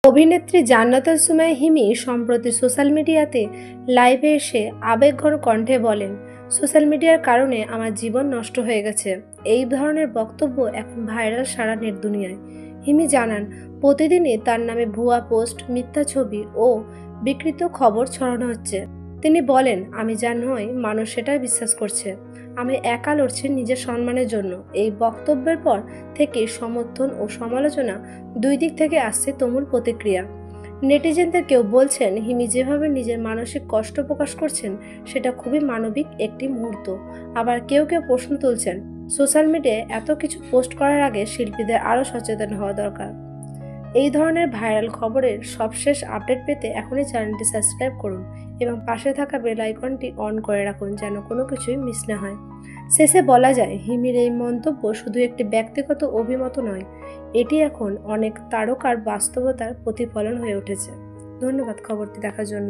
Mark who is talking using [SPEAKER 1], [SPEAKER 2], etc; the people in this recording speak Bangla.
[SPEAKER 1] অভিনেত্রী জান্নাতুল সুমাইয়া হিমি সম্প্রতি সোশ্যাল মিডিয়াতে লাইভে এসে আবেগঘন কণ্ঠে বলেন, সোশ্যাল মিডিয়ার কারণে আমার জীবন নষ্ট হয়ে গেছে। এই ধরনের বক্তব্য এখন ভাইরাল সারা নেট দুনিয়ায়। হিমি জানান, প্রতিদিনই তার নামে ভুয়া পোস্ট, মিথ্যা ছবি ও বিকৃত খবর ছড়ানো হচ্ছে। তিনি বলেন, আমি যা নই মানুষ সেটাই বিশ্বাস করছে। আমি একা লড়ছি নিজের সম্মানের জন্য। এই বক্তব্যের পর থেকে সমর্থন ও সমালোচনা দুই দিক থেকে আসছে তুমুল প্রতিক্রিয়া। নেটিজেনদের কেউ বলছেন, হিমি যেভাবে নিজের মানসিক কষ্ট প্রকাশ করছেন সেটা খুবই মানবিক একটি মুহূর্ত। আবার কেউ কেউ প্রশ্ন তুলছেন, সোশ্যাল মিডিয়ায় এত কিছু পোস্ট করার আগে শিল্পীদের আরও সচেতন হওয়া দরকার। এই ধরনের ভাইরাল খবরের সবশেষ আপডেট পেতে এখনই চ্যানেলটি সাবস্ক্রাইব করুন এবং পাশে থাকা বেল আইকনটি অন করে রাখুন যেন কোনো কিছুই মিস না হয়। শেষে বলা যায়, হিমির এই মন্তব্য শুধু একটি ব্যক্তিগত অভিমত নয়, এটি এখন অনেক তারকার বাস্তবতার প্রতিফলন হয়ে উঠেছে। ধন্যবাদ খবরটি দেখার জন্য।